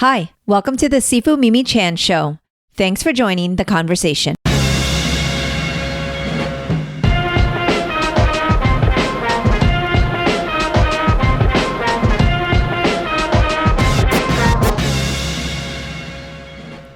Hi, welcome to the Sifu Mimi Chan Show. Thanks for joining the conversation.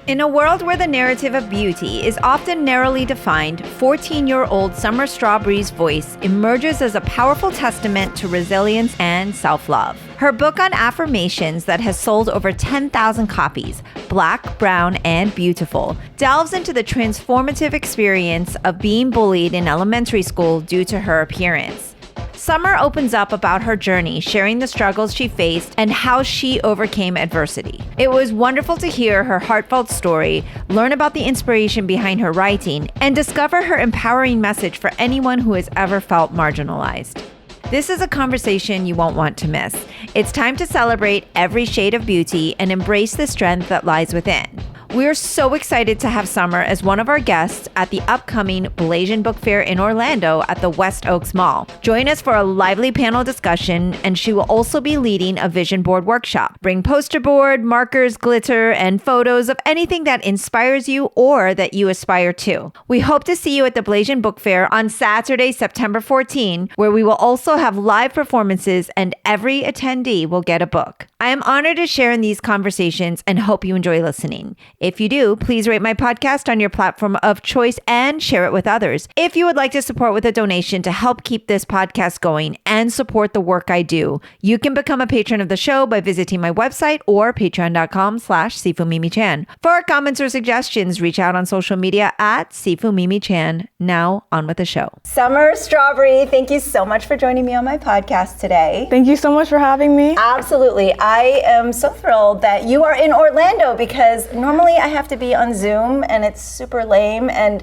In a world where the narrative of beauty is often narrowly defined, 14-year-old Sumer Strawbree's voice emerges as a powerful testament to resilience and self-love. Her book on affirmations that has sold over 10,000 copies, Black, Brown, and Beautiful, delves into the transformative experience of being bullied in elementary school due to her appearance. Sumer opens up about her journey, sharing the struggles she faced and how she overcame adversity. It was wonderful to hear her heartfelt story, learn about the inspiration behind her writing, and discover her empowering message for anyone who has ever felt marginalized. This is a conversation you won't want to miss. It's time to celebrate every shade of beauty and embrace the strength that lies within. We're so excited to have Sumer as one of our guests at the upcoming Blasian Book Fair in Orlando at the West Oaks Mall. Join us for a lively panel discussion, and she will also be leading a vision board workshop. Bring poster board, markers, glitter, and photos of anything that inspires you or that you aspire to. We hope to see you at the Blasian Book Fair on Saturday, September 14, where we will also have live performances and every attendee will get a book. I am honored to share in these conversations and hope you enjoy listening. If you do, please rate my podcast on your platform of choice and share it with others. If you would like to support with a donation to help keep this podcast going and support the work I do, you can become a patron of the show by visiting my website or patreon.com/SifuMimiChan. For comments or suggestions, reach out on social media at SifuMimiChan. Now on with the show. Sumer Strawbree, thank you so much for joining me on my podcast today. Thank you so much for having me. Absolutely. I am so thrilled that you are in Orlando because normally I have to be on Zoom and it's super lame and,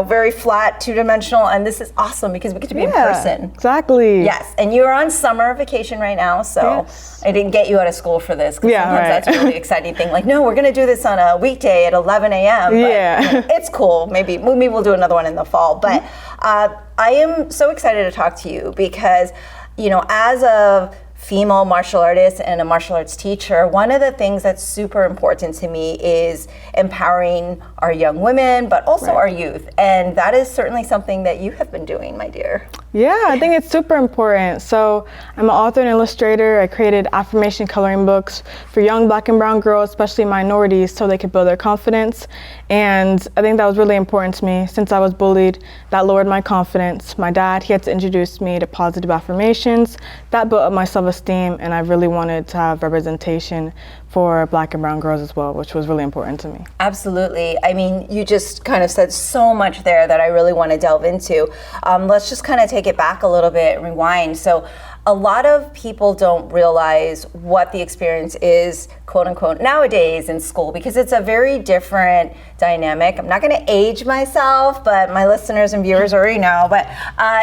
very flat, two-dimensional. And this is awesome because we get to be in person. Exactly. Yes. And you're on summer vacation right now. So yes. I didn't get you out of school for this because sometimes that's a really exciting thing. Like, no, we're going to do this on a weekday at 11 a.m. But it's cool. Maybe we'll do another one in the fall. But I am so excited to talk to you because, as a female martial artist and a martial arts teacher, one of the things that's super important to me is empowering our young women, but also our youth. And that is certainly something that you have been doing, my dear. Yeah, I think it's super important. So I'm an author and illustrator. I created affirmation coloring books for young Black and brown girls, especially minorities, so they could build their confidence. And I think that was really important to me. Since I was bullied, that lowered my confidence. My dad, he had to introduce me to positive affirmations. That built up my self-esteem, and I really wanted to have representation for Black and brown girls as well, which was really important to me. Absolutely. I mean, you just kind of said so much there that I really want to delve into. Let's just kind of take it back a little bit, rewind. So a lot of people don't realize what the experience is, quote unquote, nowadays in school, because it's a very different dynamic. I'm not going to age myself, but my listeners and viewers already know, but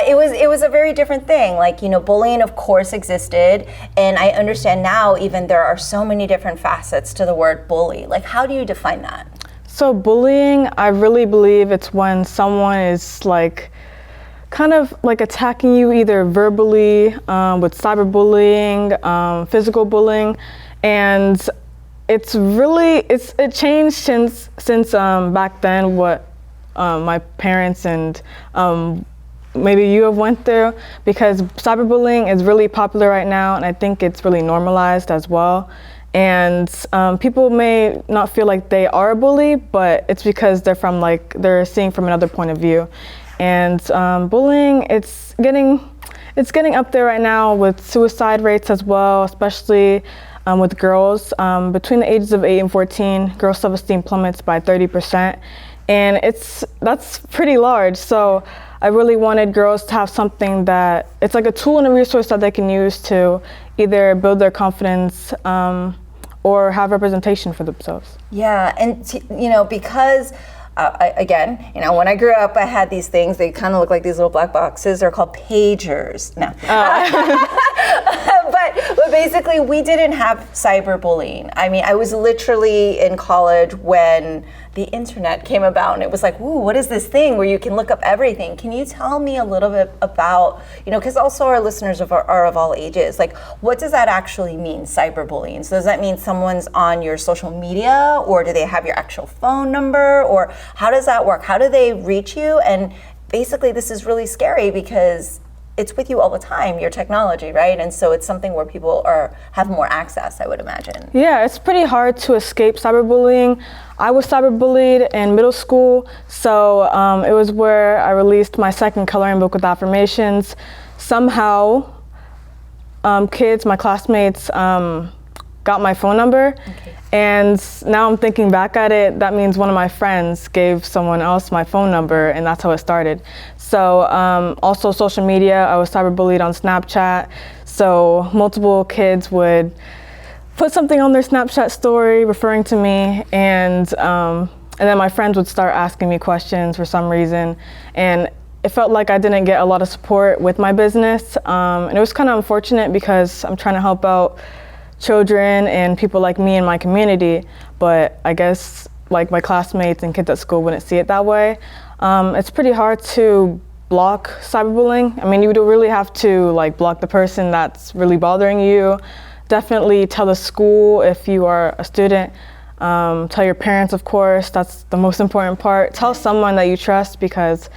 it was a very different thing. Like, bullying of course existed. And I understand now even there are so many different facets to the word bully. Like, how do you define that? So bullying, I really believe it's when someone is kind of attacking you either verbally, with cyberbullying, physical bullying, and it changed since back then what my parents and maybe you have went through, because cyberbullying is really popular right now, and I think it's really normalized as well. And people may not feel like they are a bully, but it's because they're seeing from another point of view. And bullying, it's getting up there right now with suicide rates as well, especially with girls. Between the ages of 8 and 14, girl self-esteem plummets by 30%, and that's pretty large. So I really wanted girls to have something that it's like a tool and a resource that they can use to either build their confidence or have representation for themselves. Yeah, and because when I grew up, I had these things. They kind of look like these little black boxes. They're called pagers. No. But But basically, we didn't have cyberbullying. I mean, I was literally in college when the internet came about, and it was like, ooh, what is this thing where you can look up everything? Can you tell me a little bit about, because also our listeners are of all ages, like, what does that actually mean, cyberbullying? So does that mean someone's on your social media, or do they have your actual phone number, or how does that work? How do they reach you? And basically, this is really scary because it's with you all the time, your technology, right? And so it's something where people have more access, I would imagine. Yeah, it's pretty hard to escape cyberbullying. I was cyberbullied in middle school, so it was where I released my second coloring book with affirmations. Somehow, kids, my classmates, got my phone number. Okay. And now I'm thinking back at it, that means one of my friends gave someone else my phone number, and that's how it started. So also social media, I was cyberbullied on Snapchat. So multiple kids would put something on their Snapchat story referring to me, and then my friends would start asking me questions for some reason. And it felt like I didn't get a lot of support with my business. And it was kind of unfortunate because I'm trying to help out children and people like me in my community, but I guess like my classmates and kids at school wouldn't see it that way. It's pretty hard to block cyberbullying. I mean, you don't really have to like block the person that's really bothering you. Definitely tell the school if you are a student. Tell your parents, of course, that's the most important part. Tell someone that you trust, because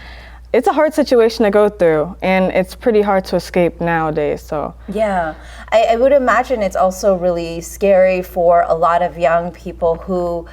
it's a hard situation to go through, and it's pretty hard to escape nowadays. So yeah, I would imagine it's also really scary for a lot of young people who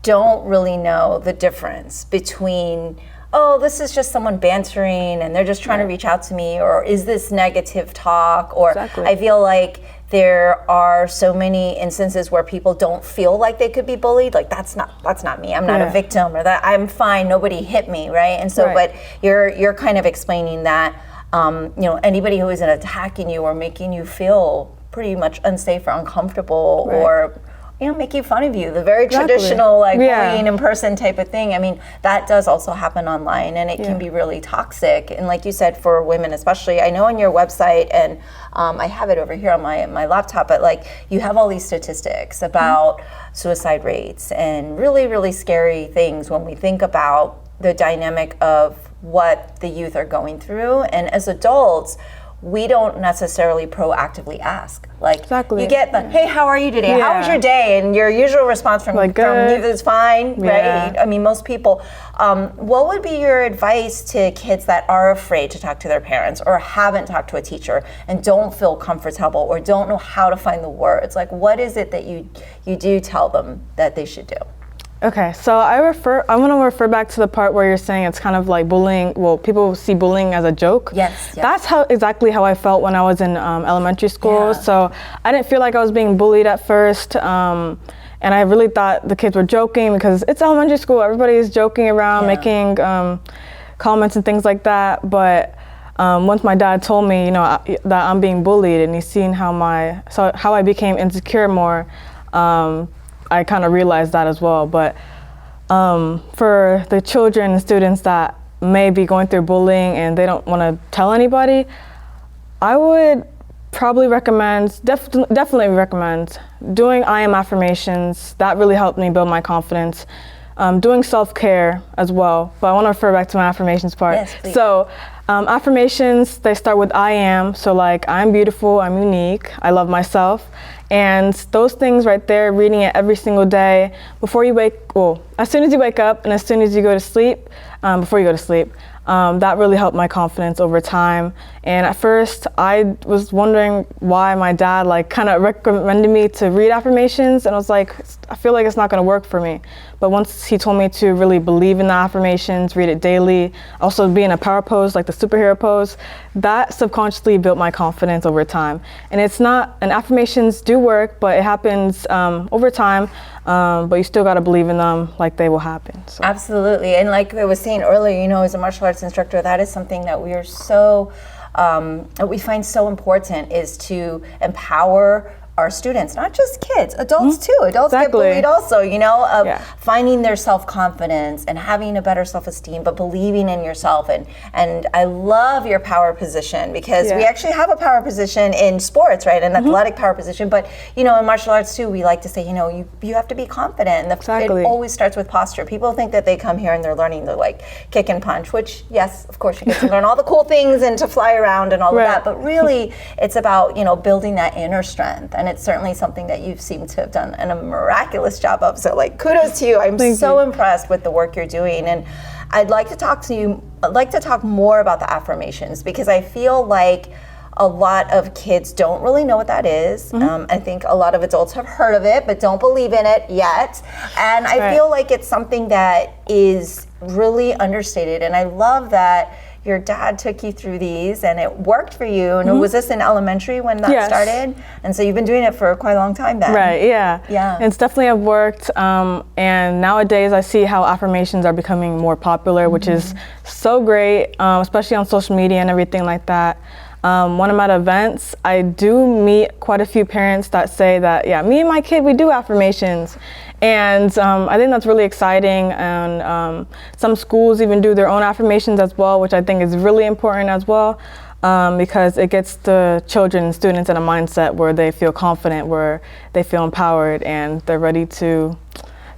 don't really know the difference between, oh, this is just someone bantering and they're just trying to reach out to me, or is this negative talk? Or exactly. I feel like there are so many instances where people don't feel like they could be bullied. Like that's not me. I'm not a victim, or that I'm fine. Nobody hit me, right? And so, but you're kind of explaining that anybody who isn't attacking you or making you feel pretty much unsafe or uncomfortable, or making fun of you, the very traditional bullying in person type of thing. I mean, that does also happen online, and it can be really toxic. And like you said, for women especially, I know on your website, and I have it over here on my laptop, but like you have all these statistics about suicide rates and really, really scary things when we think about the dynamic of what the youth are going through. And as adults, we don't necessarily proactively ask. Like, you get the, hey, how are you today? How was your day? And your usual response from you is fine, right? I mean, most people. What would be your advice to kids that are afraid to talk to their parents, or haven't talked to a teacher and don't feel comfortable, or don't know how to find the words? Like, what is it that you do tell them that they should do? Okay, so I want to refer back to the part where you're saying it's kind of like bullying. Well, people see bullying as a joke. Yes. That's exactly how I felt when I was in elementary school. Yeah. So I didn't feel like I was being bullied at first. And I really thought the kids were joking, because it's elementary school. Everybody is joking around, making comments and things like that. But once my dad told me, that I'm being bullied, and he's seen how I became insecure more, I kind of realized that as well. But for the children and students that may be going through bullying and they don't want to tell anybody, I would probably definitely recommend doing I am affirmations. That really helped me build my confidence. Doing self-care as well, but I want to refer back to my affirmations part. Yes, please. So affirmations, they start with I am. So like, I'm beautiful, I'm unique, I love myself. And those things right there, reading it every single day before you as soon as you wake up and as soon as you go to sleep, before you go to sleep, that really helped my confidence over time. And at first, I was wondering why my dad kind of recommended me to read affirmations, and I was like, I feel like it's not going to work for me. But once he told me to really believe in the affirmations, read it daily, also be in a power pose, like the superhero pose, that subconsciously built my confidence over time. And affirmations do work, but it happens over time. But you still got to believe in them, like they will happen. So. Absolutely. And like I was saying earlier, as a martial arts instructor, that is something that we find so important, is to empower our students, not just kids, adults too. Adults get Exactly. bullied also, you know, of Yeah. finding their self-confidence and having a better self-esteem, but believing in yourself. And I love your power position, because we Yeah. actually have a power position in sports, right? An athletic power position. But, you know, in martial arts too, we like to say, you know, you have to be confident. And Exactly. it always starts with posture. People think that they come here and they're learning to like kick and punch, which, yes, of course, you get to learn all the cool things and to fly around and all Right. of that. But really, it's about, you know, building that inner strength. And it's certainly something that you've seemed to have done a miraculous job of. So, like, kudos to you. I'm Thank so you. impressed with the work you're doing. And I'd like to talk to you, I'd like to talk more about the affirmations, because I feel like a lot of kids don't really know what that is. I think a lot of adults have heard of it, but don't believe in it yet. And I Right. feel like it's something that is really understated. And I love that your dad took you through these and it worked for you. And was this in elementary when that Yes. started? And so you've been doing it for quite a long time then. Right, yeah. Yeah. It's definitely have worked. And nowadays I see how affirmations are becoming more popular, which is so great, especially on social media and everything like that. When I'm at events, I do meet quite a few parents that say that, yeah, me and my kid, we do affirmations. And I think that's really exciting. And some schools even do their own affirmations as well, which I think is really important as well, because it gets the children and students in a mindset where they feel confident, where they feel empowered, and they're ready to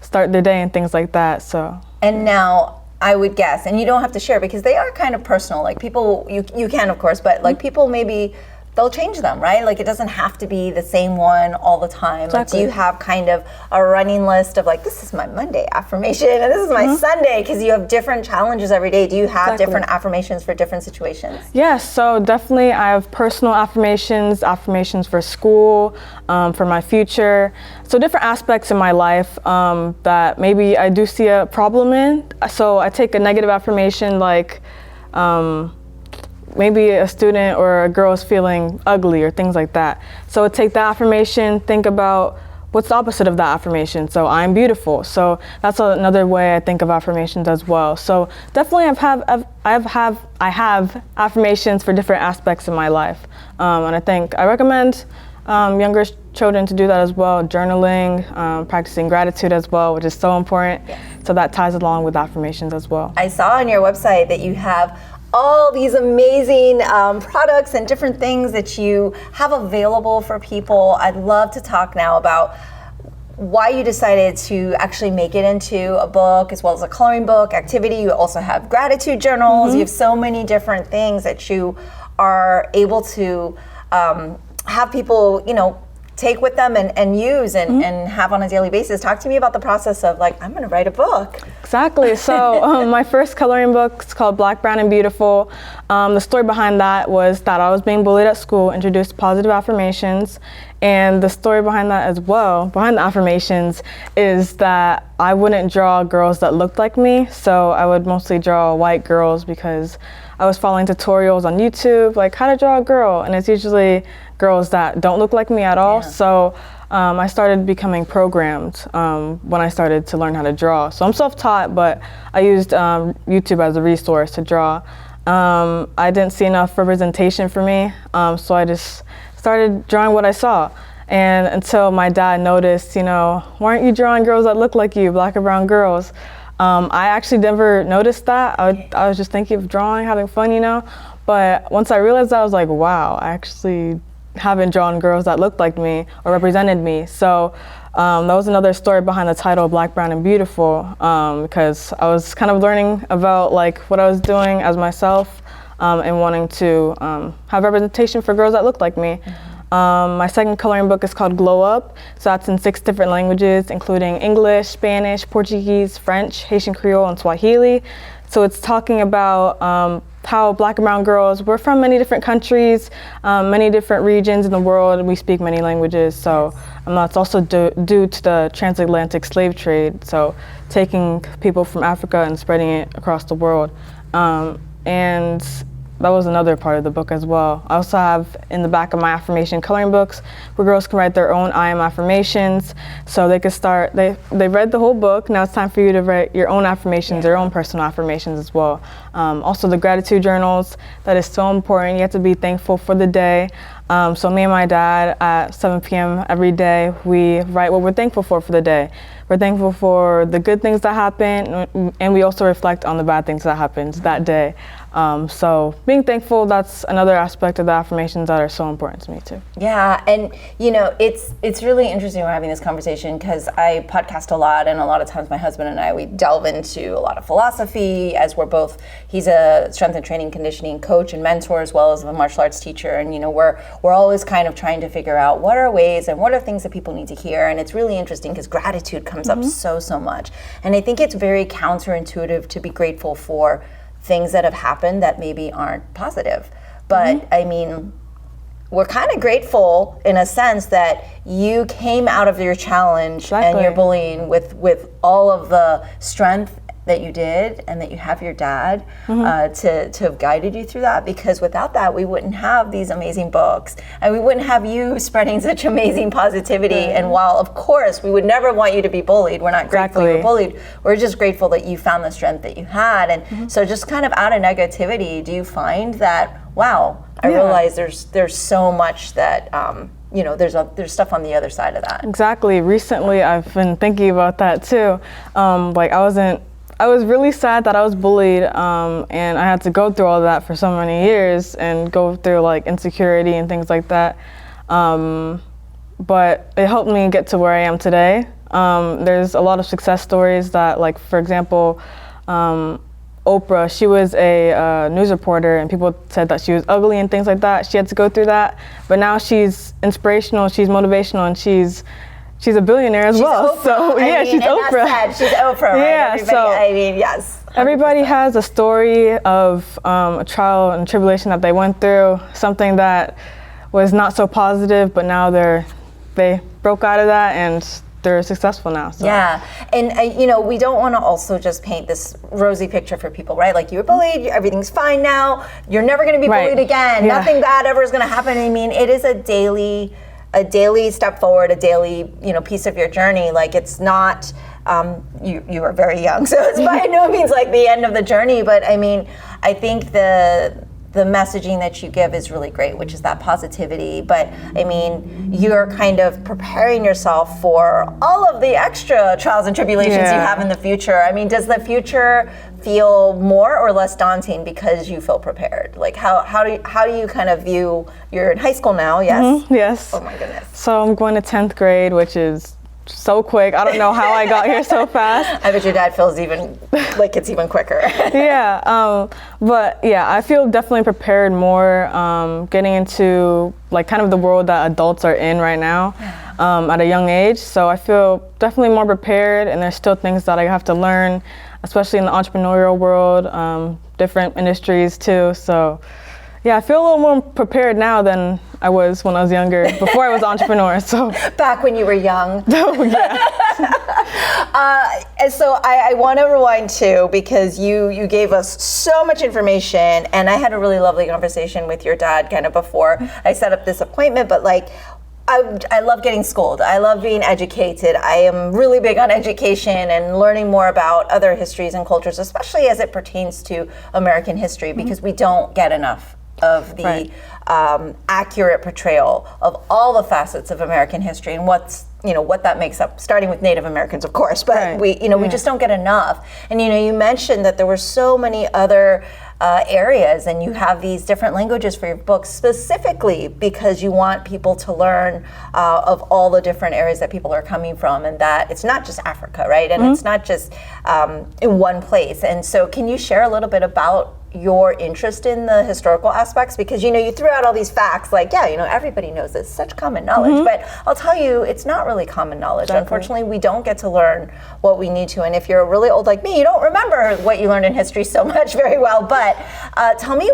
start their day and things like that. So. And now I would guess, and you don't have to share because they are kind of personal. Like people, you can of course, but like people maybe they'll change them, right? Like it doesn't have to be the same one all the time. Exactly. Like, do you have kind of a running list of like, this is my Monday affirmation and this is my Sunday, because you have different challenges every day. Do you have Exactly. different affirmations for different situations? Yes, so definitely I have personal affirmations, affirmations for school, for my future. So different aspects in my life that maybe I do see a problem in. So I take a negative affirmation like, maybe a student or a girl is feeling ugly or things like that. So take that affirmation, think about what's the opposite of that affirmation. So I'm beautiful. So that's another way I think of affirmations as well. So definitely I have affirmations for different aspects in my life. And I recommend younger children to do that as well, journaling, practicing gratitude as well, which is so important. Yes. So that ties along with affirmations as well. I saw on your website that you have all these amazing products and different things that you have available for people. I'd love to talk now about why you decided to actually make it into a book, as well as a coloring book, activity. You also have gratitude journals. You have so many different things that you are able to have people, you know, take with them and use and have on a daily basis. Talk to me about the process of like, I'm gonna write a book. Exactly. So my first coloring book is called Black, Brown, and Beautiful. The story behind that was that I was being bullied at school, introduced positive affirmations. And the story behind that as well, behind the affirmations, is that I wouldn't draw girls that looked like me. So I would mostly draw white girls because I was following tutorials on YouTube, like how to draw a girl. And it's usually girls that don't look like me at all. Yeah. So I started becoming programmed when I started to learn how to draw. So I'm self-taught, but I used YouTube as a resource to draw. I didn't see enough representation for me, so I just started drawing what I saw. And until my dad noticed, you know, why aren't you drawing girls that look like you, black and brown girls? I actually never noticed that. I was just thinking of drawing, having fun, you know. But once I realized that, I was like, wow, I actually haven't drawn girls that looked like me or represented me. So that was another story behind the title Black, Brown, and Beautiful, because I was kind of learning about like what I was doing as myself and wanting to have representation for girls that looked like me. My second coloring book is called Glow Up. So that's in 6 different languages, including English, Spanish, Portuguese, French, Haitian Creole, and Swahili. So it's talking about how black and brown girls, we're from many different countries, many different regions in the world, and we speak many languages. So that's also due to the transatlantic slave trade. So taking people from Africa and spreading it across the world. And that was another part of the book as well. I also have in the back of my affirmation coloring books where girls can write their own I am affirmations. So they could start, they read the whole book, now it's time for you to write your own affirmations, your own personal affirmations as well. Also the gratitude journals, that is so important. You have to be thankful for the day. So me and my dad at 7 p.m. every day, we write what we're thankful for the day. We're thankful for the good things that happen, and we also reflect on the bad things that happened that day. So being thankful, that's another aspect of the affirmations that are so important to me too. Yeah, and it's really interesting we're having this conversation because I podcast a lot, and a lot of times my husband and I, we delve into a lot of philosophy, as he's a strength and training conditioning coach and mentor as well as a martial arts teacher, and we're always kind of trying to figure out what are ways and what are things that people need to hear. And it's really interesting because gratitude comes up so much, and I think it's very counterintuitive to be grateful for things that have happened that maybe aren't positive. But I mean, we're kind of grateful in a sense that you came out of your challenge and your bullying with all of the strength that you did, and that you have your dad to have guided you through that, because without that we wouldn't have these amazing books, and we wouldn't have you spreading such amazing positivity. And while of course we would never want you to be bullied, we're not grateful you were bullied, we're just grateful that you found the strength that you had. And so just kind of out of negativity, do you find that, wow, I realize there's so much that there's stuff on the other side of that. Exactly. Recently I've been thinking about that too. I was really sad that I was bullied, and I had to go through all that for so many years and go through like insecurity and things like that. But it helped me get to where I am today. There's a lot of success stories that, like, for example, Oprah, she was a news reporter, and people said that she was ugly and things like that. She had to go through that, but now she's inspirational, she's motivational, and she's a billionaire as well. Oprah. So she's Oprah. She's Oprah, right? Yeah, yes. 100%. Everybody has a story of a trial and tribulation that they went through, something that was not so positive, but now they broke out of that and they're successful now. So. Yeah, and we don't want to also just paint this rosy picture for people, right? Like, you were bullied, everything's fine now, you're never going to be bullied again, nothing bad ever is going to happen. I mean, it is a daily step forward, a daily, piece of your journey. Like, it's not, you are very young, so it's by no means like the end of the journey. But I mean, I think the messaging that you give is really great, which is that positivity. But I mean, you're kind of preparing yourself for all of the extra trials and tribulations you have in the future. I mean, does the future feel more or less daunting because you feel prepared? Like, how do you kind of view, you're in high school now, yes? Yes. Oh my goodness. So I'm going to 10th grade, which is so quick. I don't know how I got here so fast. I bet your dad feels even like it's even quicker. But yeah, I feel definitely prepared more, getting into like kind of the world that adults are in right now, at a young age. So I feel definitely more prepared, and there's still things that I have to learn, especially in the entrepreneurial world, different industries too. So yeah, I feel a little more prepared now than I was when I was younger, before I was an entrepreneur. So back when you were young. Oh, yeah. So I want to rewind too, because you gave us so much information, and I had a really lovely conversation with your dad kind of before I set up this appointment. But like, I love getting schooled. I love being educated. I am really big on education and learning more about other histories and cultures, especially as it pertains to American history, because we don't get enough of the accurate portrayal of all the facets of American history and what that makes up, starting with Native Americans, of course, but we just don't get enough. And you mentioned that there were so many other areas, and you have these different languages for your books specifically because you want people to learn of all the different areas that people are coming from, and that it's not just Africa, right? And it's not just in one place. And so can you share a little bit about your interest in the historical aspects? Because you threw out all these facts, like, everybody knows this, such common knowledge, but I'll tell you, it's not really common knowledge. Exactly. Unfortunately, we don't get to learn what we need to, and if you're really old like me, you don't remember what you learned in history so much very well. But tell me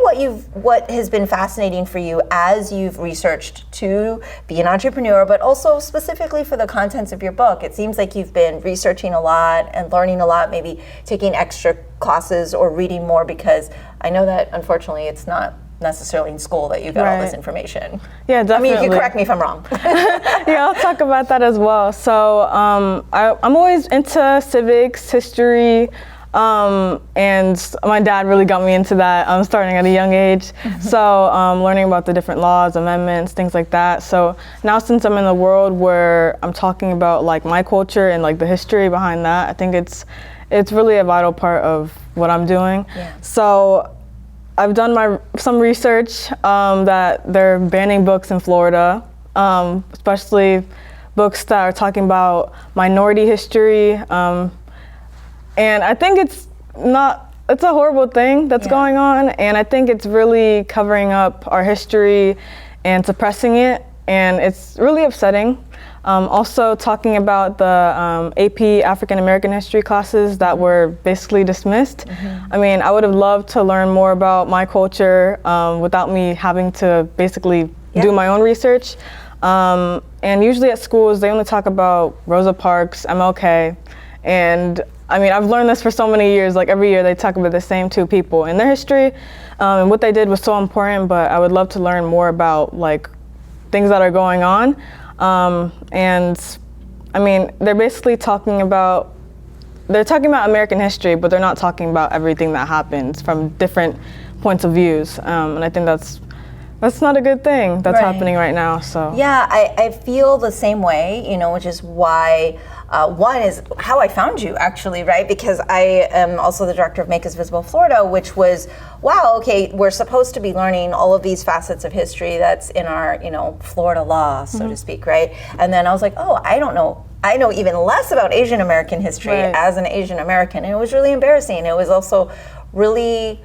what has been fascinating for you as you've researched to be an entrepreneur, but also specifically for the contents of your book. It seems like you've been researching a lot and learning a lot, maybe taking extra classes or reading more? Because I know that unfortunately it's not necessarily in school that you got all this information. Yeah, definitely. I mean, you can correct me if I'm wrong. Yeah, I'll talk about that as well. So I'm always into civics, history, and my dad really got me into that starting at a young age. So learning about the different laws, amendments, things like that. So now since I'm in the world where I'm talking about like my culture and like the history behind that, I think it's really a vital part of what I'm doing. Yeah. So I've done some research that they're banning books in Florida, especially books that are talking about minority history. And I think it's a horrible thing that's going on. And I think it's really covering up our history and suppressing it. And it's really upsetting. Also talking about the AP African American history classes that were basically dismissed. I mean, I would have loved to learn more about my culture without me having to basically do my own research. And usually at schools, they only talk about Rosa Parks, MLK, and I mean, I've learned this for so many years. Like every year they talk about the same two people in their history, and what they did was so important, but I would love to learn more about like things that are going on. And I mean, they're basically talking about American history, but they're not talking about everything that happens from different points of views. And I think that's not a good thing that's happening right now. So yeah, I feel the same way, you know, which is why one is how I found you actually, right? Because I am also the director of Make Us Visible Florida, which was, wow, okay, we're supposed to be learning all of these facets of history that's in our, you know, Florida law, so to speak, right? And then I was like, oh, I don't know. I know even less about Asian American history as an Asian American, and it was really embarrassing. It was also really,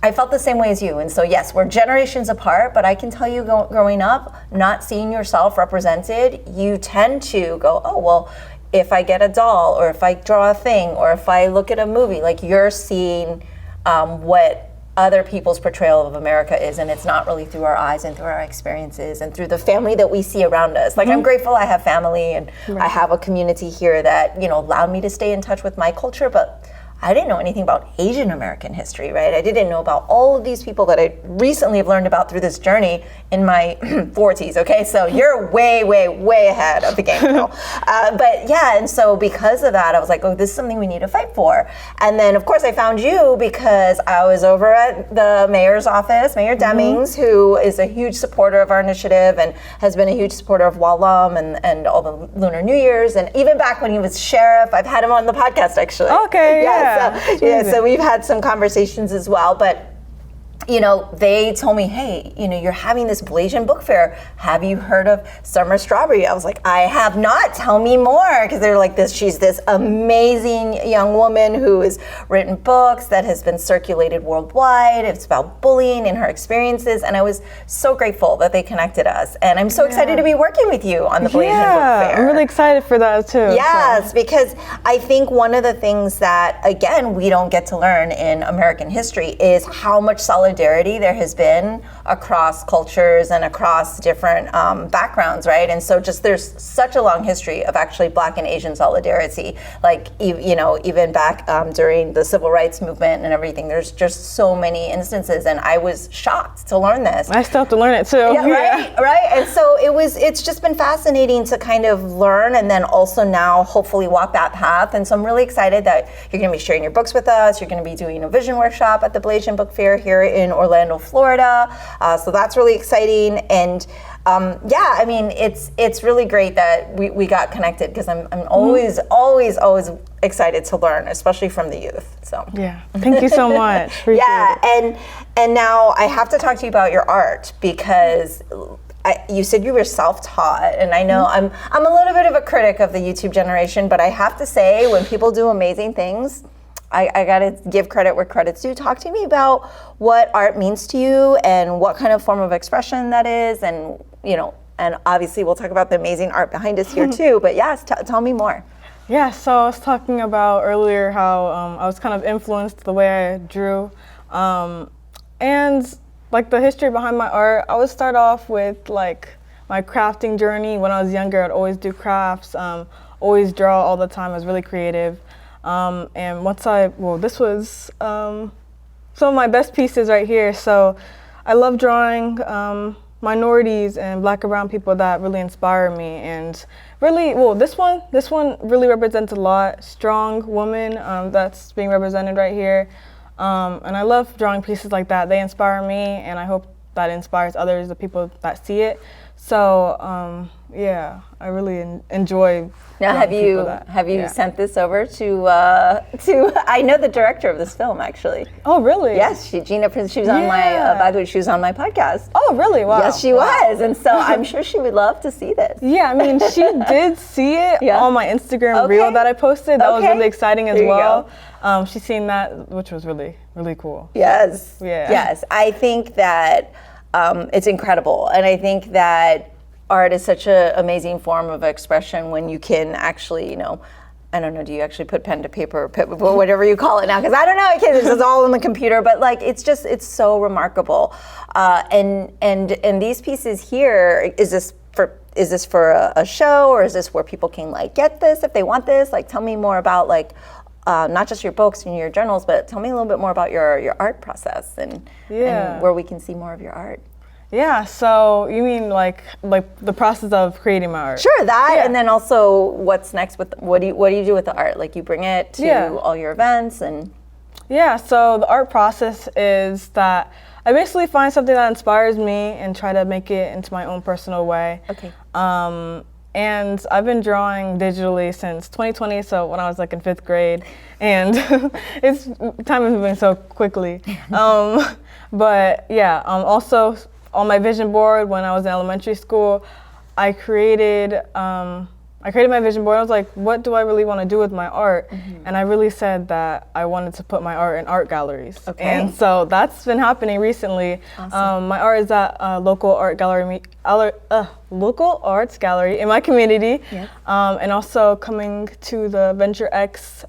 I felt the same way as you. And so yes, we're generations apart, but I can tell you growing up, not seeing yourself represented, you tend to go, oh, well, if I get a doll or if I draw a thing or if I look at a movie, like you're seeing what other people's portrayal of America is, and it's not really through our eyes and through our experiences and through the family that we see around us. Like I'm grateful I have family and I have a community here that, you know, allowed me to stay in touch with my culture, but I didn't know anything about Asian American history, right? I didn't know about all of these people that I recently have learned about through this journey in my 40s, okay? So you're way, way, way ahead of the game, you know? But yeah, and so because of that, I was like, oh, this is something we need to fight for. And then, of course, I found you because I was over at the mayor's office, Mayor Demings, who is a huge supporter of our initiative and has been a huge supporter of Walam and all the Lunar New Year's. And even back when he was sheriff, I've had him on the podcast, actually. Okay, yeah. So we've had some conversations as well, but you know, they told me, hey, you know, you're having this Blasian book fair. Have you heard of Sumer Strawbree? I was like, I have not. Tell me more. Because they're like this, she's this amazing young woman who has written books that has been circulated worldwide. It's about bullying and her experiences. And I was so grateful that they connected us. And I'm so excited to be working with you on the Blasian book fair. I'm really excited for that too. Yes, because I think one of the things that, again, we don't get to learn in American history is how much solidarity there has been across cultures and across different backgrounds, right? And so just there's such a long history of actually Black and Asian solidarity, like, you know, even back during the civil rights movement and everything, there's just so many instances, and I was shocked to learn this. I still have to learn it too. Yeah, right? And so it's just been fascinating to kind of learn and then also now hopefully walk that path. And so I'm really excited that you're gonna be sharing your books with us. You're gonna be doing a vision workshop at the Blasian Book Fair here in Orlando, Florida. So that's really exciting. And yeah, I mean, it's really great that we got connected because I'm always excited to learn, especially from the youth. So yeah, thank you so much. Yeah, and now I have to talk to you about your art because you said you were self-taught, and I know I'm a little bit of a critic of the YouTube generation, but I have to say when people do amazing things, I gotta give credit where credit's due. Talk to me about what art means to you and what kind of form of expression that is, and you know, and obviously we'll talk about the amazing art behind us here too. But yes, tell me more. Yeah, so I was talking about earlier how I was kind of influenced the way I drew, and like the history behind my art. I would start off with like my crafting journey. When I was younger, I'd always do crafts, always draw all the time. I was really creative. And this was some of my best pieces right here. So I love drawing minorities and Black and brown people that really inspire me. And really, this one really represents a lot. Strong woman that's being represented right here. And I love drawing pieces like that. They inspire me, and I hope that inspires others, the people that see it. So yeah, I really enjoy. Now, have you sent this over to? I know the director of this film, actually. Oh, really? Yes, Gina Prince. She was on my. By the way, she was on my podcast. Oh, really? Wow. Yes, she was, and so I'm sure she would love to see this. Yeah, I mean, she did see it on my Instagram reel that I posted. That was really exciting as well. She's seen that, which was really, really cool. Yes. Yeah. Yes, I think that it's incredible, and I think that art is such an amazing form of expression when you can actually, I don't know, do you actually put pen to paper or whatever you call it now? Because I don't know, it's all on the computer, but like it's so remarkable. And these pieces here, is this for a show, or is this where people can like get this if they want this? Like, tell me more about like not just your books and your journals, but tell me a little bit more about your art process and where we can see more of your art. Yeah, so you mean like the process of creating my art? Sure, that, and then also what's next with what do you do with the art? Like you bring it to all your events and. Yeah, so the art process is that I basically find something that inspires me and try to make it into my own personal way. Okay. And I've been drawing digitally since 2020, so when I was like in 5th grade, and time is moving so quickly. But yeah, also on my vision board when I was in elementary school, I created my vision board. I was like, what do I really want to do with my art? Mm-hmm. And I really said that I wanted to put my art in art galleries. Okay. And so that's been happening recently. Awesome. My art is at a local arts gallery in my community. Yep. And also coming to the Venture X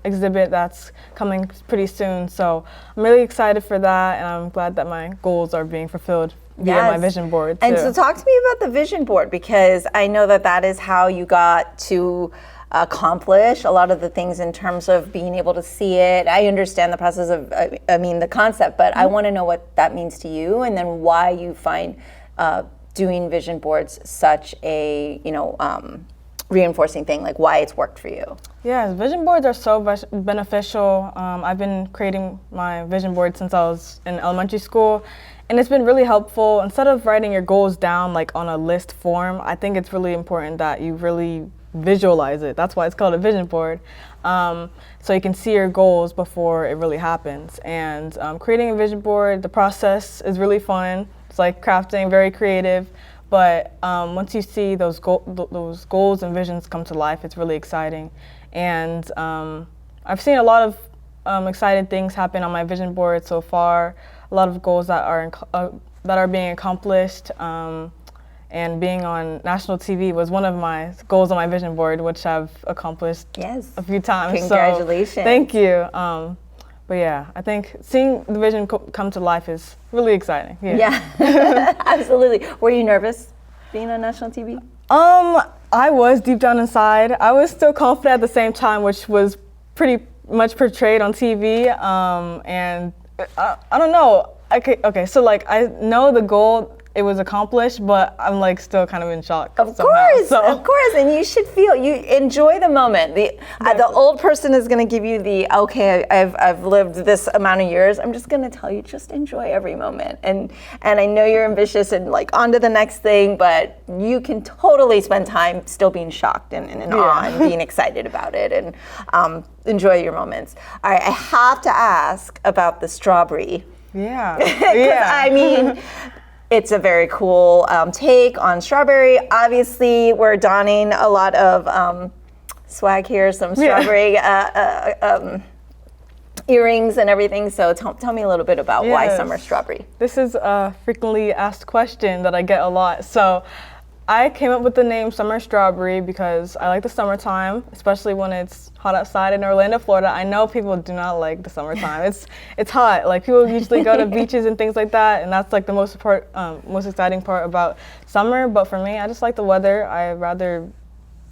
exhibit that's coming pretty soon. So I'm really excited for that, and I'm glad that my goals are being fulfilled via my vision board too. And so talk to me about the vision board, because I know that is how you got to accomplish a lot of the things in terms of being able to see it. I understand the process of, the concept, but I want to know what that means to you, and then why you find doing vision boards such a, reinforcing thing, like why it's worked for you. Yeah, vision boards are so beneficial. I've been creating my vision board since I was in elementary school, and it's been really helpful. Instead of writing your goals down like on a list form, I think it's really important that you really visualize it. That's why it's called a vision board. So you can see your goals before it really happens. And creating a vision board, the process is really fun. It's like crafting, very creative. But once you see those goals and visions come to life, it's really exciting. And I've seen a lot of exciting things happen on my vision board so far. A lot of goals that are being accomplished. And being on national TV was one of my goals on my vision board, which I've accomplished a few times. Congratulations. So, thank you. But yeah, I think seeing the vision come to life is really exciting. Yeah, absolutely. Were you nervous being on national TV? I was deep down inside. I was still confident at the same time, which was pretty much portrayed on TV. And I don't know. Okay, so like I know the goal, it was accomplished, but I'm like still kind of in shock. Of course, and you should you enjoy the moment. The old person is going to give you I've lived this amount of years. I'm just going to tell you, just enjoy every moment. And I know you're ambitious and like on to the next thing, but you can totally spend time still being shocked and in awe and being excited about it, and enjoy your moments. All right, I have to ask about the strawberry. Yeah. I mean, it's a very cool take on strawberry. Obviously, we're donning a lot of swag here, some strawberry earrings and everything. So tell me a little bit about why Sumer Strawbree. This is a frequently asked question that I get a lot. So I came up with the name Sumer Strawbree because I like the summertime, especially when it's hot outside in Orlando, Florida. I know people do not like the summertime. It's hot. Like people usually go to beaches and things like that, and that's like the most exciting part about summer. But for me, I just like the weather. I rather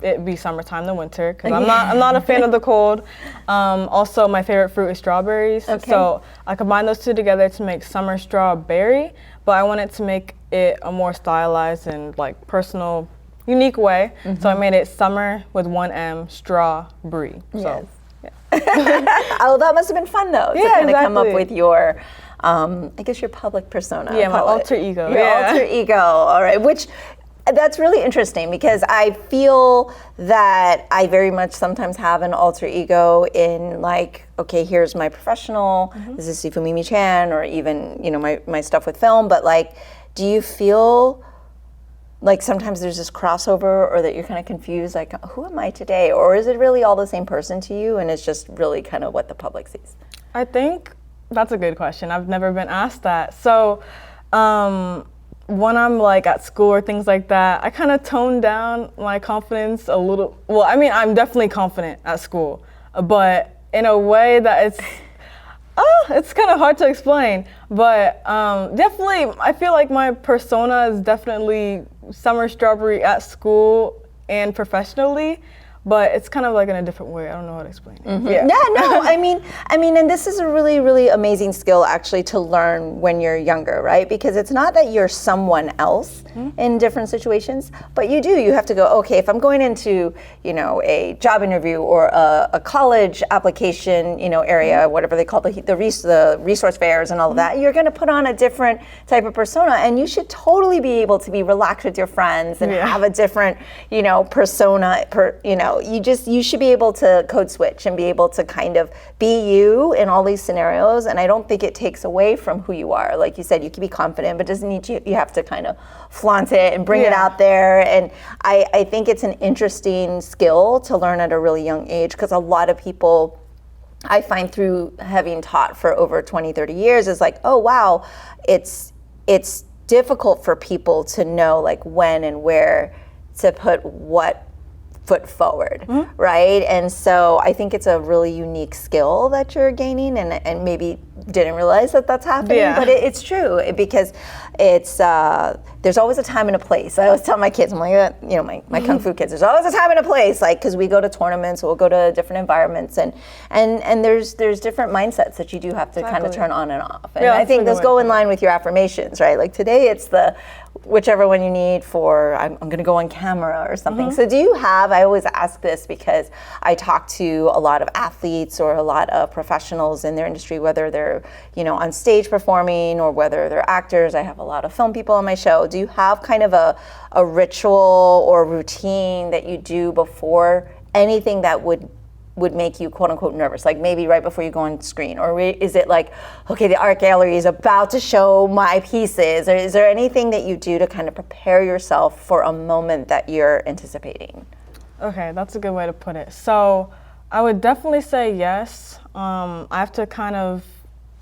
it be summertime than winter, because I'm not a fan of the cold. Also, my favorite fruit is strawberries. Okay. So I combine those two together to make Sumer Strawberry, but I wanted to make it a more stylized and like personal, unique way. So I made it Sumer with one M, Strawbree. So, Yes. Oh, that must have been fun though, to kind of come up exactly. with your, I guess your public persona. Yeah, my call it. alter ego. Your alter ego, all right, which that's really interesting because I feel that I very much sometimes have an alter ego in like, okay, here's my professional, this is Sifu Mimi Chan, or even, you know, my stuff with film, but like, do you feel like sometimes there's this crossover or that you're kind of confused, like, who am I today? Or is it really all the same person to you and it's just really kind of what the public sees? I think that's a good question. I've never been asked that. So when I'm like at school or things like that, I kind of tone down my confidence a little. Well, I mean, I'm definitely confident at school, but in a way that it's kind of hard to explain. But definitely, I feel like my persona is definitely Sumer Strawbree at school and professionally. But it's kind of like in a different way. I don't know how to explain it. Yeah, no, I mean, and this is a really, really amazing skill actually to learn when you're younger, right? Because it's not that you're someone else in different situations, but you have to go, okay, if I'm going into, you know, a job interview or a college application, you know, area, whatever they call the resource fairs and all of that, you're going to put on a different type of persona, and you should totally be able to be relaxed with your friends and have a different, you know, persona, you should be able to code switch and be able to kind of be you in all these scenarios. And I don't think it takes away from who you are. Like you said, you can be confident, but doesn't need you have to kind of flaunt it and bring it out there. And I think it's an interesting skill to learn at a really young age, because a lot of people, I find through having taught for over 20, 30 years, is like, oh wow, it's difficult for people to know like when and where to put what foot forward, right? And so I think it's a really unique skill that you're gaining, and maybe didn't realize that that's happening, but it's true, because it's there's always a time and a place. I always tell my kids, I'm like, you know, my kung fu kids, there's always a time and a place, like, because we go to tournaments, we'll go to different environments, and there's different mindsets that you do have to kind of turn on and off. And I think those go in line with your affirmations, right? Like today it's the whichever one you need for, I'm going to go on camera or something. So do you have, I always ask this because I talk to a lot of athletes or a lot of professionals in their industry, whether they're, you know, on stage performing or whether they're actors. I have a lot of film people on my show. Do you have kind of a ritual or routine that you do before anything that would make you quote unquote nervous, like maybe right before you go on screen? Or is it like, okay, the art gallery is about to show my pieces? Or is there anything that you do to kind of prepare yourself for a moment that you're anticipating? Okay, that's a good way to put it. So I would definitely say yes. I have to kind of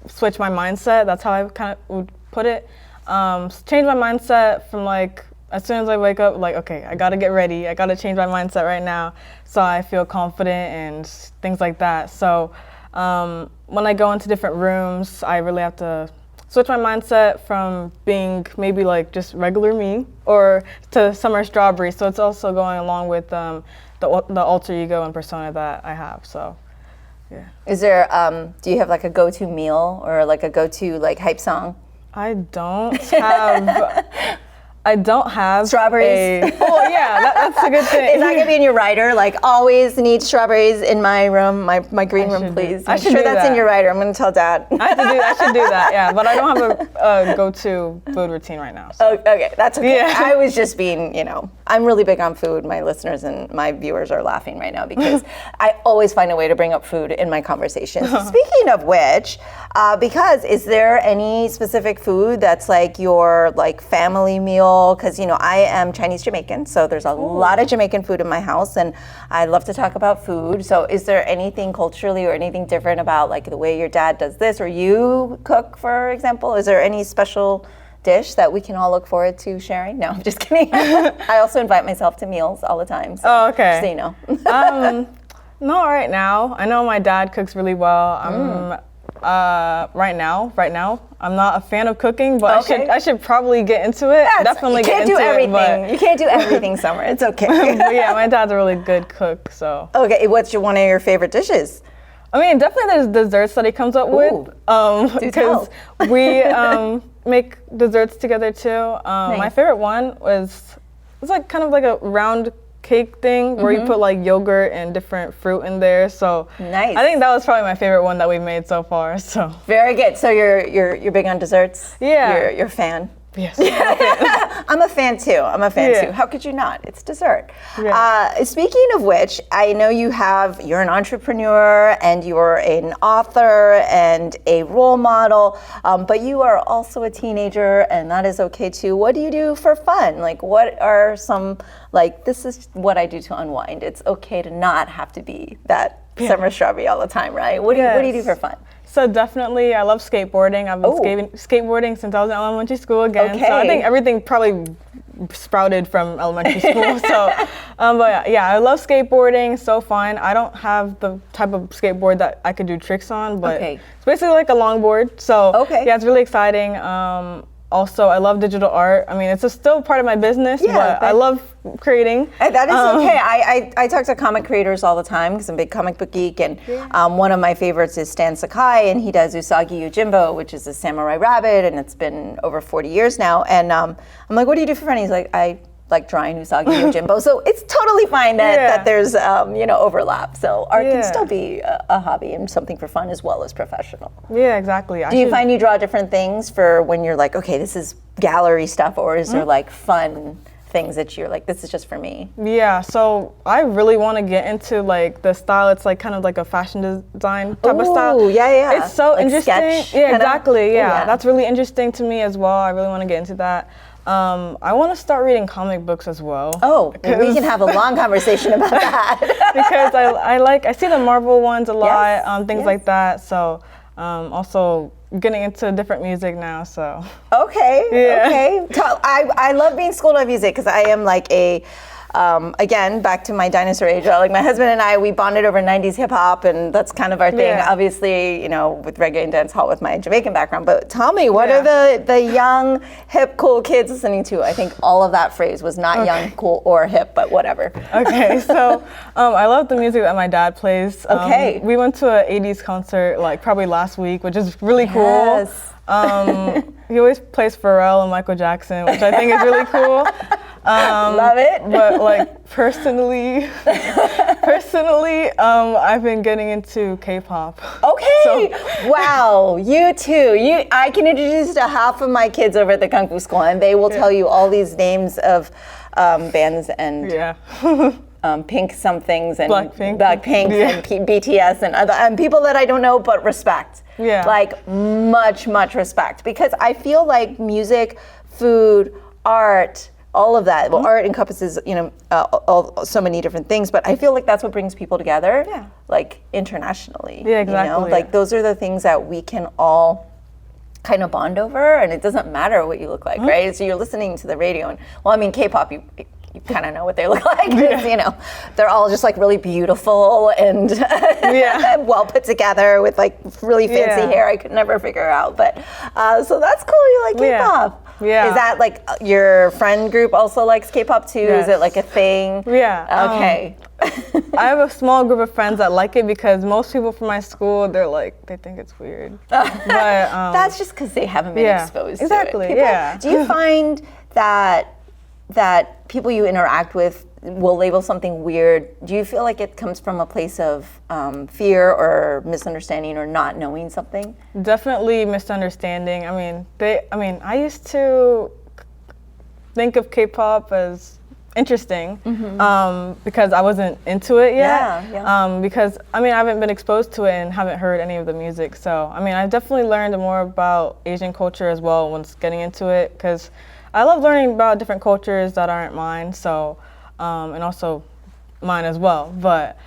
switch my mindset. That's how I kind of would put it. Change my mindset from like, as soon as I wake up, like, okay, I gotta get ready. I gotta change my mindset right now so I feel confident and things like that. So when I go into different rooms, I really have to switch my mindset from being maybe like just regular me or to Sumer Strawbree. So it's also going along with the alter ego and persona that I have. So yeah. Is there, do you have like a go-to meal or like a go-to like hype song? I don't have strawberries. Oh yeah, that's a good thing. Is that gonna be in your rider? Like, always need strawberries in my room, my green room, please. I'm sure that's in your rider. I'm gonna tell Dad. I should do that. Yeah, but I don't have a go-to food routine right now. So. Oh, okay, that's okay. Yeah. I was just being, you know, I'm really big on food. My listeners and my viewers are laughing right now because I always find a way to bring up food in my conversations. Speaking of which, because is there any specific food that's like your like family meal? Because, you know, I am Chinese Jamaican, so there's a lot of Jamaican food in my house, and I love to talk about food. So is there anything culturally or anything different about like the way your dad does this or you cook, for example? Is there any special dish that we can all look forward to sharing? No, I'm just kidding. I also invite myself to meals all the time. So, oh, okay. Just so you know. Not right now. I know my dad cooks really well. right now, I'm not a fan of cooking, but Okay. I should probably get into it. Definitely you get can't into do everything. it. You can't do everything, Summer. It's okay. But yeah, my dad's a really good cook, so. Okay, what's one of your favorite dishes? I mean, definitely there's desserts that he comes up with, because we make desserts together too. My favorite one it's like kind of like a round cake thing where you put like yogurt and different fruit in there. So nice. I think that was probably my favorite one that we've made so far. So very good. So you're big on desserts? Yeah. You're a fan? Yes. I'm a fan too. Yeah. How could you not? It's dessert. Yeah. Speaking of which, I know you're an entrepreneur and you're an author and a role model, but you are also a teenager, and that is okay too. What do you do for fun? Like, what are some, like, this is what I do to unwind. It's okay to not have to be that Sumer Strawbree all the time, right? What do you do for fun? So definitely, I love skateboarding. I've been skateboarding since I was in elementary school again. Okay. So I think everything probably sprouted from elementary school. So, but yeah, I love skateboarding. So fun. I don't have the type of skateboard that I could do tricks on, but it's basically like a longboard. So yeah, it's really exciting. Also, I love digital art. I mean, it's still part of my business, but I love creating. That is okay. I talk to comic creators all the time because I'm a big comic book geek, and one of my favorites is Stan Sakai, and he does Usagi Yojimbo, which is a samurai rabbit, and it's been over 40 years now. And I'm like, what do you do for fun? He's like, I like drawing Usagi Yojimbo. So it's totally fine that there's overlap. So art can still be a hobby and something for fun as well as professional. Yeah, exactly. Do you find you draw different things for when you're like, okay, this is gallery stuff, or is there like fun things that you're like, this is just for me? Yeah, so I really want to get into like the style. It's like kind of like a fashion design type of style. Oh, yeah. It's so like interesting. Sketch, yeah, kinda? exactly. Yeah, that's really interesting to me as well. I really want to get into that. I want to start reading comic books as well. Oh, we can have a long conversation about that. Because I see the Marvel ones a lot, things like that. So also getting into different music now. So okay. I love being schooled on music because I am like a again, back to my dinosaur age, like my husband and I, we bonded over 90s hip hop, and that's kind of our thing. Obviously, with reggae and dance hall with my Jamaican background. But tell me, what are the young, hip, cool kids listening to? I think all of that phrase was not young, cool, or hip, but whatever. Okay, so I love the music that my dad plays. We went to an 80s concert like probably last week, which is really cool. He always plays Pharrell and Michael Jackson, which I think is really cool. Love it. But like personally, I've been getting into K-pop. Okay. Wow. You too. I can introduce you to half of my kids over at the Kung Fu School, and they will tell you all these names of bands and Pink somethings and Blackpink and BTS and people that I don't know but respect. Like much respect, because I feel like music, food, art, all of that. Well, art encompasses, so many different things, but I feel like that's what brings people together, like internationally. Yeah, exactly. Like those are the things that we can all kind of bond over, and it doesn't matter what you look like, right? So you're listening to the radio, and K-pop, you kind of know what they look like. They're all just like really beautiful and well put together with like really fancy hair. I could never figure out, but so that's cool. You like K-pop. Yeah. Is that like your friend group also likes K-pop too? Yes. Is it like a thing? Yeah. Okay. I have a small group of friends that like it because most people from my school, they think it's weird. But that's just because they haven't been exposed to it. Exactly. Do you find that people you interact with will label something weird? Do you feel like it comes from a place of fear or misunderstanding or not knowing something? Definitely misunderstanding. I used to think of K-pop as interesting because I wasn't into it yet. Because I haven't been exposed to it and haven't heard any of the music. So I definitely learned more about Asian culture as well once getting into it, because I love learning about different cultures that aren't mine. So. And also mine as well, but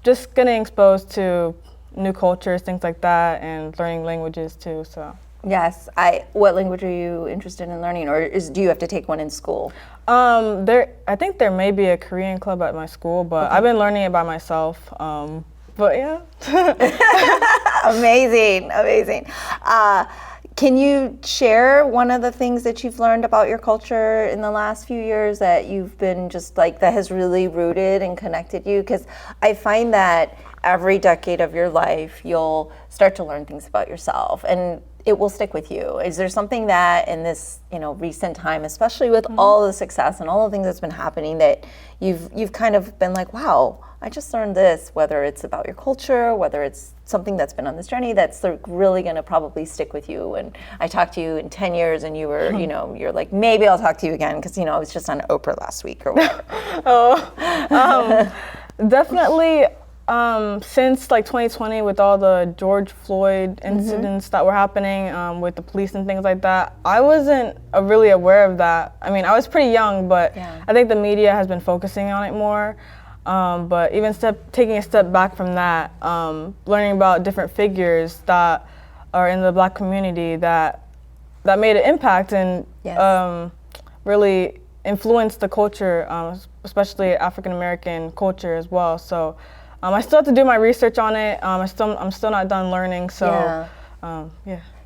just getting exposed to new cultures, things like that, and learning languages too. So yes, what language are you interested in learning, or do you have to take one in school? I think there may be a Korean club at my school, but I've been learning it by myself. But yeah. Amazing, amazing. Can you share one of the things that you've learned about your culture in the last few years that you've been just like, that has really rooted and connected you? Because I find that every decade of your life, you'll start to learn things about yourself and it will stick with you. Is there something that in this, recent time, especially with all the success and all the things that's been happening, that you've kind of been like, wow, I just learned this, whether it's about your culture, whether it's something that's been on this journey that's really going to probably stick with you. And I talked to you in 10 years and you were, you're like, maybe I'll talk to you again because, I was just on Oprah last week or whatever. Definitely since like 2020 with all the George Floyd incidents that were happening with the police and things like that, I wasn't really aware of that. I mean, I was pretty young, but I think the media has been focusing on it more. But even taking a step back from that, learning about different figures that are in the Black community that made an impact and really influenced the culture, especially African American culture as well. So I still have to do my research on it. I'm still not done learning. So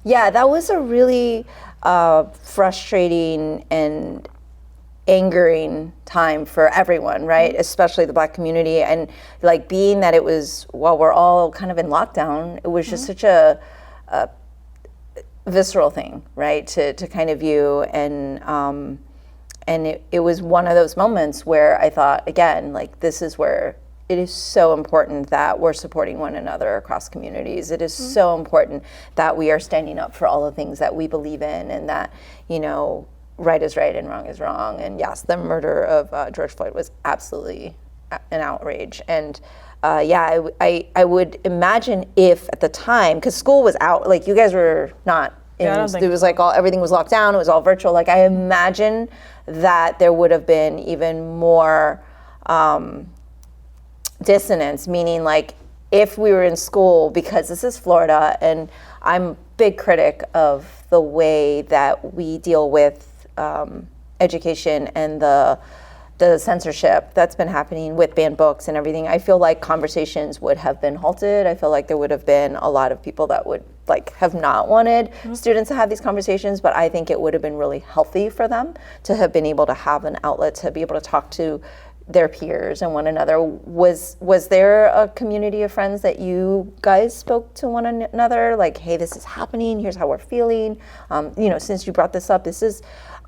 yeah, that was a really frustrating and angering time for everyone, right? Especially the Black community, and like being that it was while we're all kind of in lockdown, it was just such a visceral thing, right? To kind of view, and it was one of those moments where I thought again, like this is where it is so important that we're supporting one another across communities. It is so important that we are standing up for all the things that we believe in, and that right is right and wrong is wrong. And yes, the murder of George Floyd was absolutely an outrage. And I would imagine if at the time, because school was out, like you guys were not in, it was like everything was locked down, it was all virtual. Like I imagine that there would have been even more dissonance, meaning like if we were in school, because this is Florida and I'm a big critic of the way that we deal with education and the censorship that's been happening with banned books and everything. I feel like conversations would have been halted. I feel like there would have been a lot of people that would have not wanted students to have these conversations, but I think it would have been really healthy for them to have been able to have an outlet to be able to talk to their peers and one another. Was there a community of friends that you guys spoke to one another? Like, hey, this is happening, here's how we're feeling. Since you brought this up,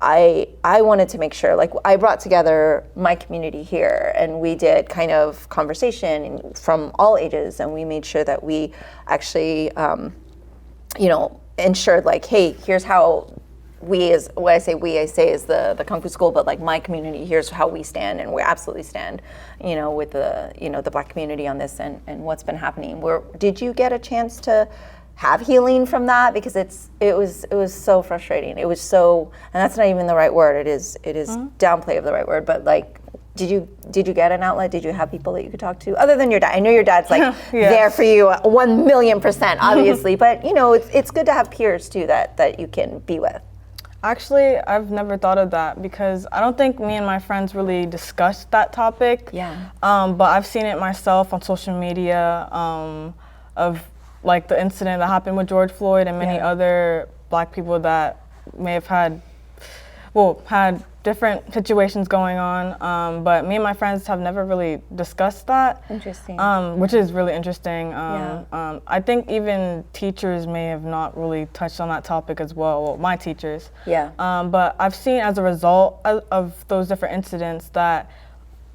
I wanted to make sure, like I brought together my community here and we did kind of conversation from all ages, and we made sure that we actually, ensured like, hey, here's how we is, when I say we, I say is the Kung Fu school, but like my community, here's how we stand, and we absolutely stand, with the Black community on this and what's been happening. Did you get a chance to have healing from that? Because it was so frustrating. It was so, and that's not even the right word. It is downplay of the right word, but like, did you get an outlet? Did you have people that you could talk to other than your dad? I know your dad's like there for you 1,000,000%, obviously, but it's good to have peers too that you can be with. Actually, I've never thought of that because I don't think me and my friends really discussed that topic. Yeah. But I've seen it myself on social media of like the incident that happened with George Floyd and many other Black people that may have had different situations going on. But me and my friends have never really discussed that. Interesting. Which is really interesting. I think even teachers may have not really touched on that topic as well, my teachers. Yeah. But I've seen as a result of those different incidents that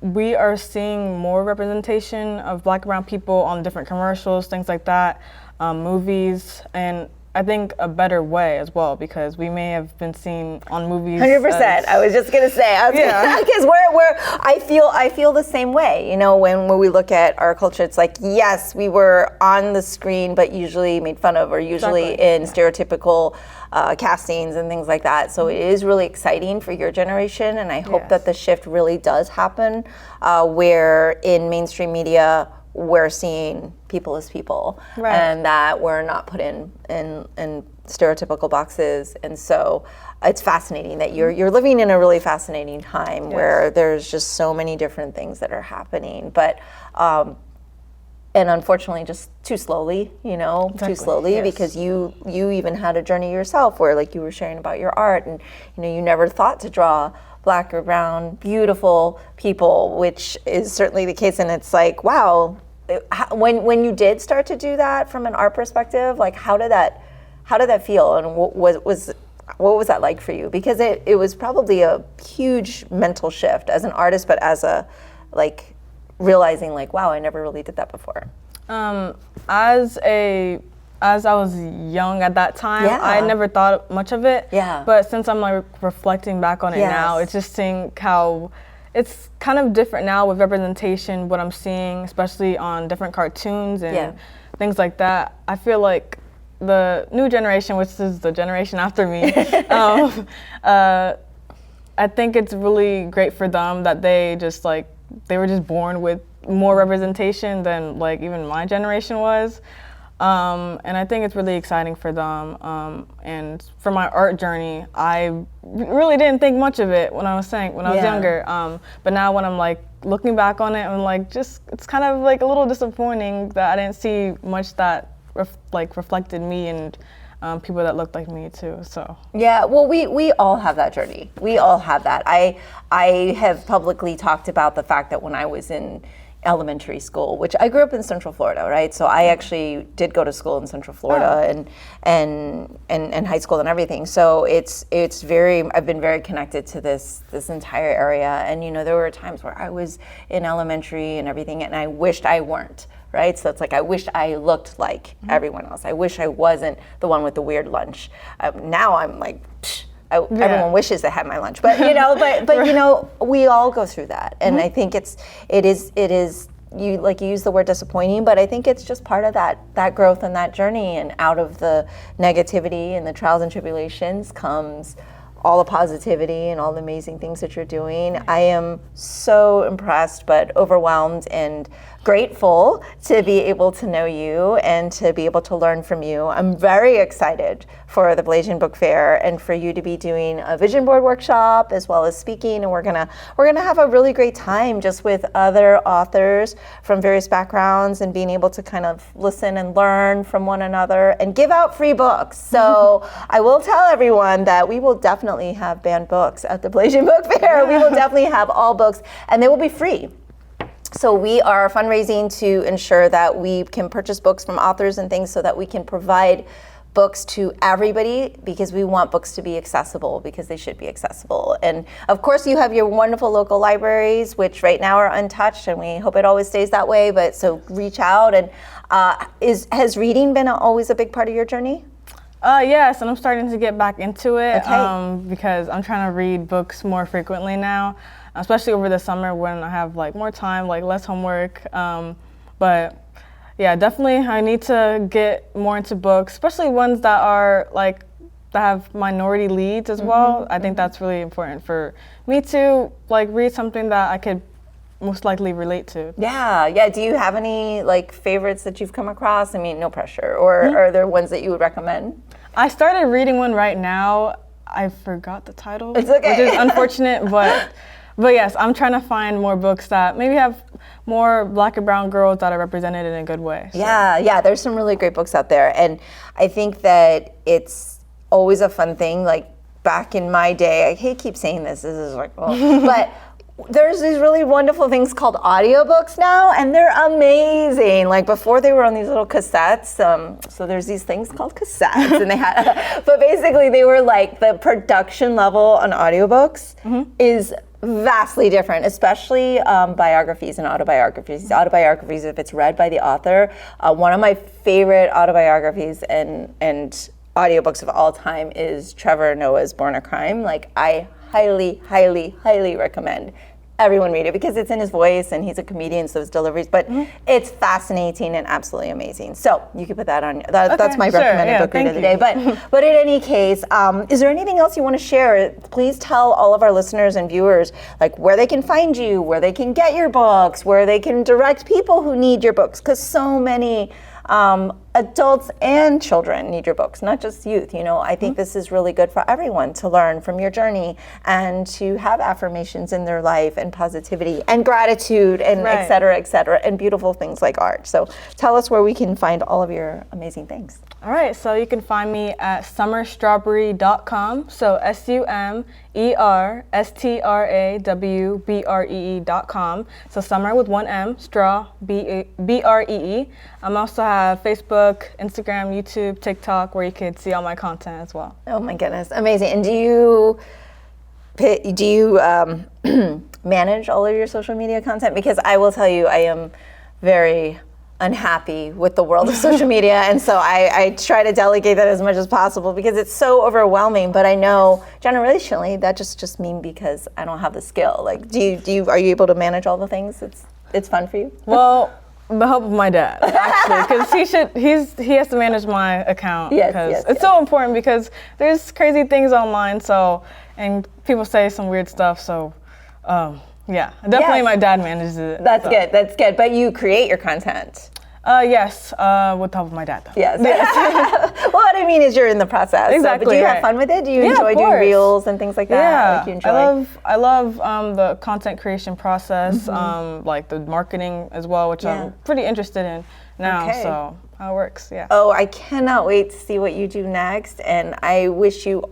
we are seeing more representation of Black and brown people on different commercials, things like that, movies, and I think a better way as well, because we may have been seen on movies. 100%. I was just gonna say, because I feel the same way. When we look at our culture, it's like, yes, we were on the screen, but usually made fun of, or usually in stereotypical castings and things like that. So it is really exciting for your generation, and I hope that the shift really does happen, where in mainstream media, we're seeing people as people, and that we're not put in stereotypical boxes. And so it's fascinating that you're living in a really fascinating time where there's just so many different things that are happening. But and unfortunately just too slowly, too slowly, yes. because you even had a journey yourself where like you were sharing about your art, and you never thought to draw Black or brown beautiful people, which is certainly the case. And it's like, wow, when you did start to do that from an art perspective, like how did that feel, and what was that like for you? Because it was probably a huge mental shift as an artist, but as a like realizing like, wow, I never really did that before. As I was young at that time, Yeah. I never thought much of it. Yeah. But since I'm like reflecting back on it Yes. now, it's just seeing how it's kind of different now with representation, what I'm seeing, especially on different cartoons and Yeah. things like that. I feel like the new generation, which is the generation after me, I think it's really great for them that they were just born with more representation than like even my generation was. And I think it's really exciting for them. And for my art journey, I really didn't think much of it when I was Yeah. younger. But now when I'm like looking back on it, I'm like, it's kind of like a little disappointing that I didn't see much that reflected me and people that looked like me too. So Yeah, well, we all have that journey. We all have that. I have publicly talked about the fact that when I was in elementary school, which I grew up in Central Florida, right? So I actually did go to school in Central Florida and high school and everything. So I've been very connected to this entire area. And there were times where I was in elementary and everything, and I wished I weren't. Right, so it's like I wish I looked like everyone else. I wish I wasn't the one with the weird lunch. Now I'm like, everyone wishes they had my lunch, but we all go through that, and I think it is you use the word disappointing, but I think it's just part of that growth and that journey. And out of the negativity and the trials and tribulations comes all the positivity and all the amazing things that you're doing. I am so impressed but overwhelmed and grateful to be able to know you and to be able to learn from you. I'm very excited for the Blasian Book Fair and for you to be doing a vision board workshop as well as speaking, and we're gonna have a really great time just with other authors from various backgrounds and being able to kind of listen and learn from one another and give out free books. So I will tell everyone that we will definitely have banned books at the Blasian Book Fair. We will definitely have all books, and they will be free. So we are fundraising to ensure that we can purchase books from authors and things so that we can provide books to everybody, because we want books to be accessible, because they should be accessible. And of course you have your wonderful local libraries, which right now are untouched, and we hope it always stays that way, but so reach out. And has reading been always a big part of your journey? Yes, and I'm starting to get back into it. Okay. Because I'm trying to read books more frequently now, especially over the summer when I have like more time, like less homework. But yeah, definitely I need to get more into books, especially ones that are like that have minority leads as well. I think that's really important for me to like read something that I could most likely relate to. Yeah. Do you have any like favorites that you've come across? I mean, no pressure. Or are there ones that you would recommend? I started reading one right now. I forgot the title, It's okay. which is unfortunate, but yes, I'm trying to find more books that maybe have more Black and brown girls that are represented in a good way. So. Yeah, there's some really great books out there. And I think that it's always a fun thing. Like back in my day, I keep saying this is like, well, but there's these really wonderful things called audiobooks now, and they're amazing. Like before they were on these little cassettes, so there's these things called cassettes, and they had, but basically they were like the production level on audiobooks is vastly different, especially biographies and autobiographies. Autobiographies, if it's read by the author, one of my favorite autobiographies and audiobooks of all time is Trevor Noah's Born a Crime. Like I highly, highly, highly recommend everyone read it, because it's in his voice and he's a comedian, so his deliveries, but it's fascinating and absolutely amazing. So you can put that on. That's my recommended book read of the day. But in any case, is there anything else you want to share? Please tell all of our listeners and viewers like where they can find you, where they can get your books, where they can direct people who need your books, because so many Adults and children need your books, not just youth. I think this is really good for everyone to learn from your journey and to have affirmations in their life and positivity and gratitude and et cetera, and beautiful things like art. So tell us where we can find all of your amazing things. All right, so you can find me at sumerstrawbree.com. So SumerStrawbree.com. So Summer with one M, Straw, B-R-E-E. I also have Facebook, Instagram, YouTube, TikTok, where you can see all my content as well. Oh my goodness, amazing. And do you manage all of your social media content? Because I will tell you, I am very unhappy with the world of social media, and so I try to delegate that as much as possible because it's so overwhelming. But I know generationally that just means because I don't have the skill. Like, are you able to manage all the things? It's fun for you? Well, the help of my dad, actually, because he has to manage my account. Yes. It's so important because there's crazy things online. And people say some weird stuff. So. Yeah, definitely my dad manages it. That's good. But you create your content. Yes, with the help of my dad, though. Yes. Well, what I mean is you're in the process. Exactly. So, but do you have fun with it? Do you enjoy doing reels and things like that? Yeah, Like you enjoy? I love the content creation process, like the marketing as well, which I'm pretty interested in now. Okay. So how it works, yeah. Oh, I cannot wait to see what you do next, and I wish you.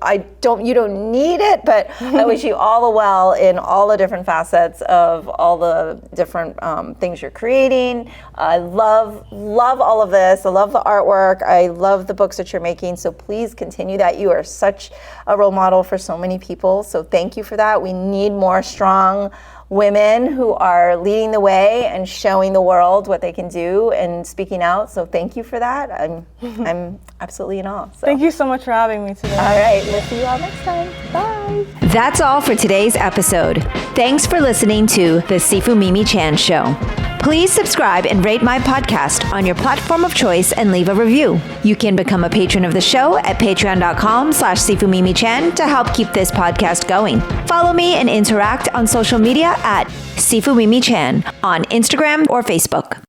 You don't need it, but I wish you all the well in all the different facets of all the different things you're creating. I love all of this. I love the artwork. I love the books that you're making. So please continue that. You are such a role model for so many people. So thank you for that. We need more strong women who are leading the way and showing the world what they can do and speaking out. So thank you for that. I'm absolutely in awe. So. Thank you so much for having me today. All right, we'll see you all next time. Bye. That's all for today's episode. Thanks for listening to The Sifu Mimi Chan Show. Please subscribe and rate my podcast on your platform of choice and leave a review. You can become a patron of the show at patreon.com/SifuMimiChan to help keep this podcast going. Follow me and interact on social media at Sifu Mimi Chan on Instagram or Facebook.